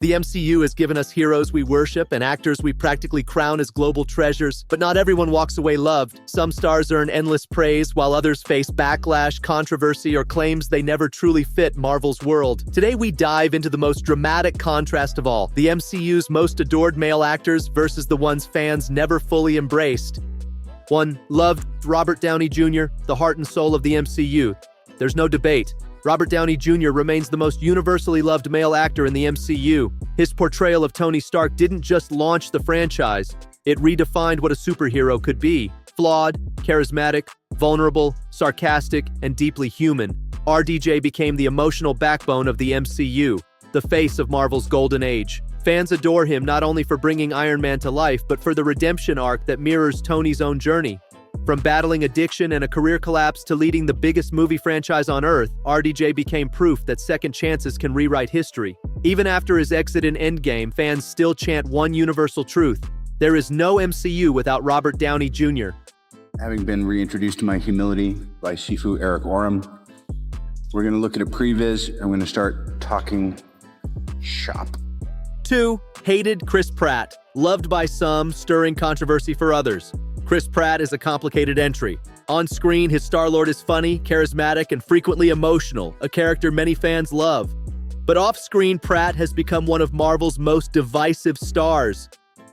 The MCU has given us heroes we worship and actors we practically crown as global treasures, but not everyone walks away loved. Some stars earn endless praise, while others face backlash, controversy, or claims they never truly fit Marvel's world. Today we dive into the most dramatic contrast of all, the MCU's most adored male actors versus the ones fans never fully embraced. 1. Loved Robert Downey Jr., the heart and soul of the MCU. There's no debate. Robert Downey Jr. remains the most universally loved male actor in the MCU. His portrayal of Tony Stark didn't just launch the franchise, it redefined what a superhero could be. Flawed, charismatic, vulnerable, sarcastic, and deeply human, RDJ became the emotional backbone of the MCU, the face of Marvel's golden age. Fans adore him not only for bringing Iron Man to life, but for the redemption arc that mirrors Tony's own journey. From battling addiction and a career collapse to leading the biggest movie franchise on Earth, RDJ became proof that second chances can rewrite history. Even after his exit in Endgame, fans still chant one universal truth: there is no MCU without Robert Downey Jr. Having been reintroduced to my humility by Sifu Eric Oram, we're going to look at a previs and we're going to start talking shop. 2. Hated Chris Pratt. Loved by some, stirring controversy for others. Chris Pratt is a complicated entry. On screen, his Star-Lord is funny, charismatic, and frequently emotional, a character many fans love. But off-screen, Pratt has become one of Marvel's most divisive stars.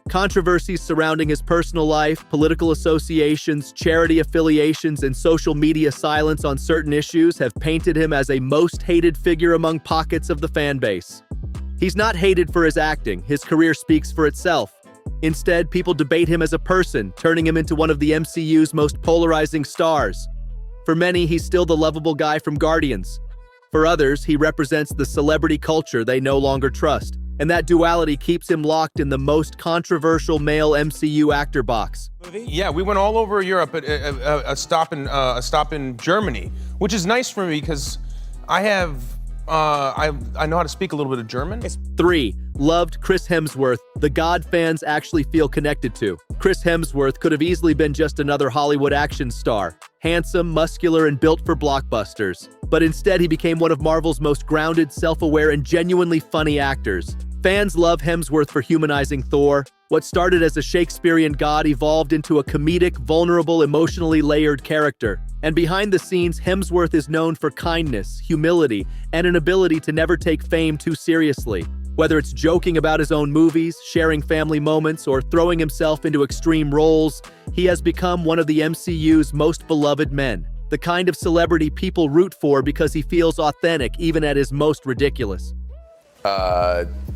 Controversies surrounding his personal life, political associations, charity affiliations, and social media silence on certain issues have painted him as a most hated figure among pockets of the fan base. He's not hated for his acting, his career speaks for itself. Instead, people debate him as a person, turning him into one of the MCU's most polarizing stars. For many, he's still the lovable guy from Guardians. For others, he represents the celebrity culture they no longer trust, and that duality keeps him locked in the most controversial male MCU actor box. Yeah, we went all over Europe at a stop in Germany, which is nice for me because I know how to speak a little bit of German. 3. Loved Chris Hemsworth, the god fans actually feel connected to. Chris Hemsworth could have easily been just another Hollywood action star, handsome, muscular, and built for blockbusters. But instead, he became one of Marvel's most grounded, self-aware, and genuinely funny actors. Fans love Hemsworth for humanizing Thor. What started as a Shakespearean god evolved into a comedic, vulnerable, emotionally layered character. And behind the scenes, Hemsworth is known for kindness, humility, and an ability to never take fame too seriously. Whether it's joking about his own movies, sharing family moments, or throwing himself into extreme roles, he has become one of the MCU's most beloved men. The kind of celebrity people root for because he feels authentic even at his most ridiculous.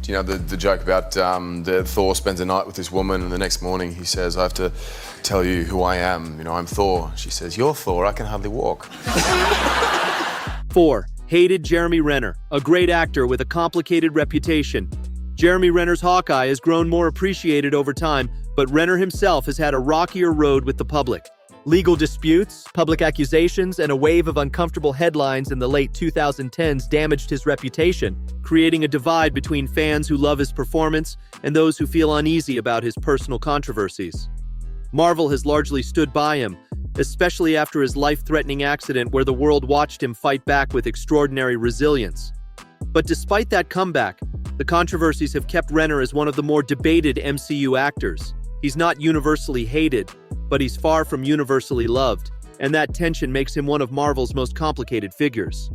You know, the joke about the Thor spends a night with this woman and the next morning he says, I have to tell you who I am. You know, I'm Thor. She says, you're Thor, I can hardly walk. 4. Hated Jeremy Renner, a great actor with a complicated reputation. Jeremy Renner's Hawkeye has grown more appreciated over time, but Renner himself has had a rockier road with the public. Legal disputes, public accusations, and a wave of uncomfortable headlines in the late 2010s damaged his reputation, creating a divide between fans who love his performance and those who feel uneasy about his personal controversies. Marvel has largely stood by him, especially after his life-threatening accident where the world watched him fight back with extraordinary resilience. But despite that comeback, the controversies have kept Renner as one of the more debated MCU actors. He's not universally hated, but he's far from universally loved, and that tension makes him one of Marvel's most complicated figures.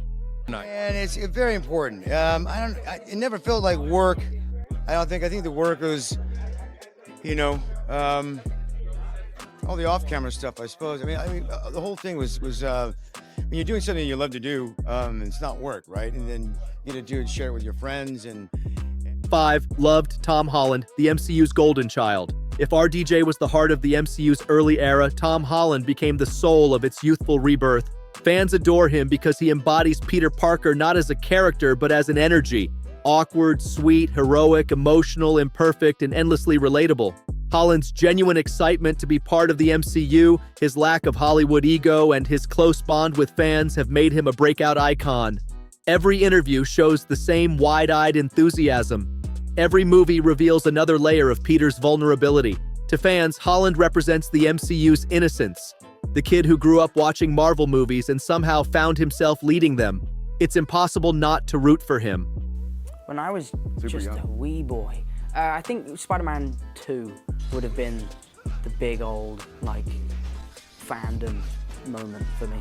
And it's very important. It never felt like work. I think the work was, all the off-camera stuff, I suppose. I mean, the whole thing was when you're doing something you love to do, it's not work, right? And then you get to do it, share it with your friends. And 5. Loved Tom Holland, the MCU's golden child. If RDJ was the heart of the MCU's early era, Tom Holland became the soul of its youthful rebirth. Fans adore him because he embodies Peter Parker not as a character, but as an energy. Awkward, sweet, heroic, emotional, imperfect, and endlessly relatable. Holland's genuine excitement to be part of the MCU, his lack of Hollywood ego, and his close bond with fans have made him a breakout icon. Every interview shows the same wide-eyed enthusiasm. Every movie reveals another layer of Peter's vulnerability. To fans, Holland represents the MCU's innocence, the kid who grew up watching Marvel movies and somehow found himself leading them. It's impossible not to root for him. When I was just young. a wee boy, I think Spider-Man 2 would have been the big old, like, fandom moment for me.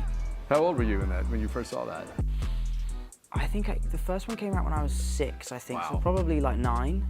How old were you when you first saw that? I think the first one came out when I was 6, I think, so Wow. probably like 9.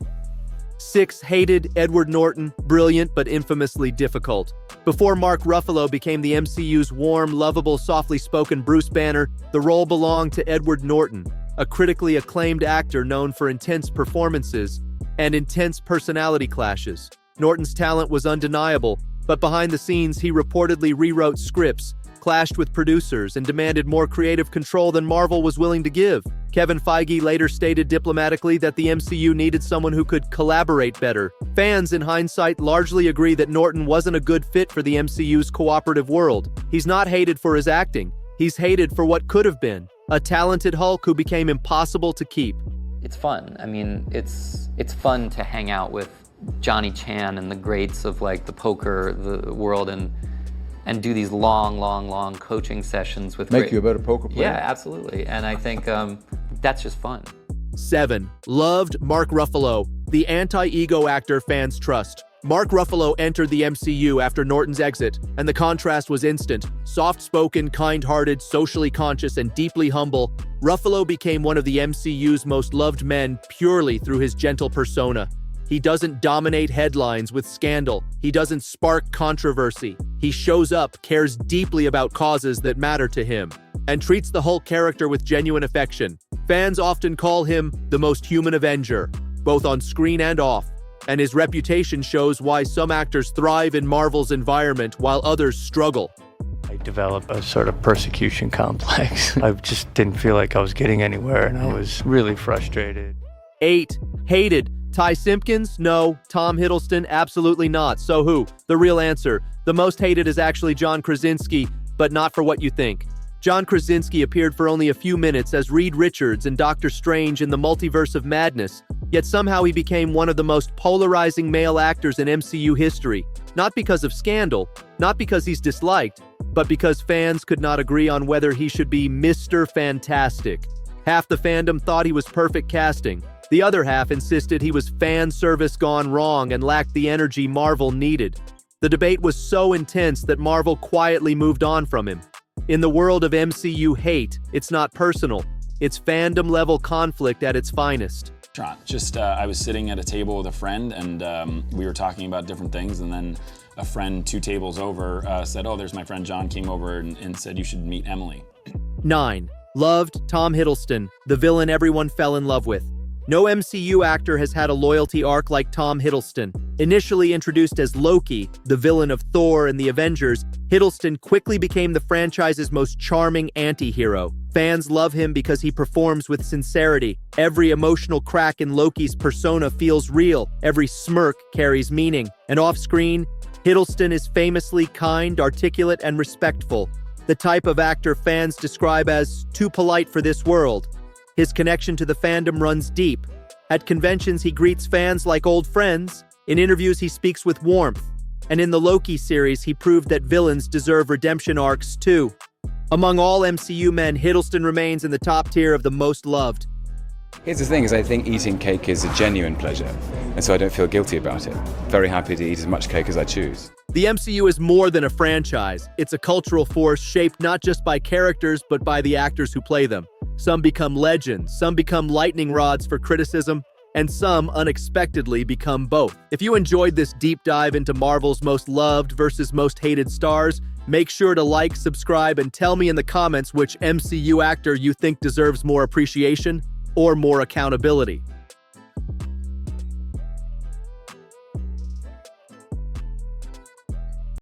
6. Hated Edward Norton, brilliant but infamously difficult. Before Mark Ruffalo became the MCU's warm, lovable, softly spoken Bruce Banner, the role belonged to Edward Norton, a critically acclaimed actor known for intense performances and intense personality clashes. Norton's talent was undeniable, but behind the scenes he reportedly rewrote scripts, clashed with producers, and demanded more creative control than Marvel was willing to give. Kevin Feige later stated diplomatically that the MCU needed someone who could collaborate better. Fans, in hindsight, largely agree that Norton wasn't a good fit for the MCU's cooperative world. He's not hated for his acting. He's hated for what could have been. A talented Hulk who became impossible to keep. It's fun. I mean, it's fun to hang out with Johnny Chan and the greats of like the poker the world and do these long coaching sessions with Make you a better poker player? Yeah, absolutely. And I think that's just fun. 7. Loved Mark Ruffalo, the anti-ego actor fans trust. Mark Ruffalo entered the MCU after Norton's exit, and the contrast was instant. Soft-spoken, kind-hearted, socially conscious, and deeply humble, Ruffalo became one of the MCU's most loved men purely through his gentle persona. He doesn't dominate headlines with scandal. He doesn't spark controversy. He shows up, cares deeply about causes that matter to him, and treats the Hulk character with genuine affection. Fans often call him the most human Avenger, both on screen and off, and his reputation shows why some actors thrive in Marvel's environment while others struggle. I developed a sort of persecution complex. I just didn't feel like I was getting anywhere, and I was really frustrated. 8. Hated. Ty Simpkins? No. Tom Hiddleston? Absolutely not. So who? The real answer. The most hated is actually John Krasinski, but not for what you think. John Krasinski appeared for only a few minutes as Reed Richards in Doctor Strange in the Multiverse of Madness, yet somehow he became one of the most polarizing male actors in MCU history. Not because of scandal, not because he's disliked, but because fans could not agree on whether he should be Mr. Fantastic. Half the fandom thought he was perfect casting. The other half insisted he was fan service gone wrong and lacked the energy Marvel needed. The debate was so intense that Marvel quietly moved on from him. In the world of MCU hate, it's not personal. It's fandom-level conflict at its finest. I was sitting at a table with a friend, and we were talking about different things, and then a friend 2 tables over said, "Oh, there's my friend John," came over and said, "You should meet Emily." 9. Loved Tom Hiddleston, the villain everyone fell in love with. No MCU actor has had a loyalty arc like Tom Hiddleston. Initially introduced as Loki, the villain of Thor and the Avengers, Hiddleston quickly became the franchise's most charming anti-hero. Fans love him because he performs with sincerity. Every emotional crack in Loki's persona feels real. Every smirk carries meaning. And off-screen, Hiddleston is famously kind, articulate, and respectful. The type of actor fans describe as too polite for this world. His connection to the fandom runs deep. At conventions, he greets fans like old friends. In interviews, he speaks with warmth. And in the Loki series, he proved that villains deserve redemption arcs too. Among all MCU men, Hiddleston remains in the top tier of the most loved. Here's the thing, is I think eating cake is a genuine pleasure, and so I don't feel guilty about it. Very happy to eat as much cake as I choose. The MCU is more than a franchise. It's a cultural force shaped not just by characters, but by the actors who play them. Some become legends, some become lightning rods for criticism, and some unexpectedly become both. If you enjoyed this deep dive into Marvel's most loved versus most hated stars, make sure to like, subscribe, and tell me in the comments which MCU actor you think deserves more appreciation or more accountability.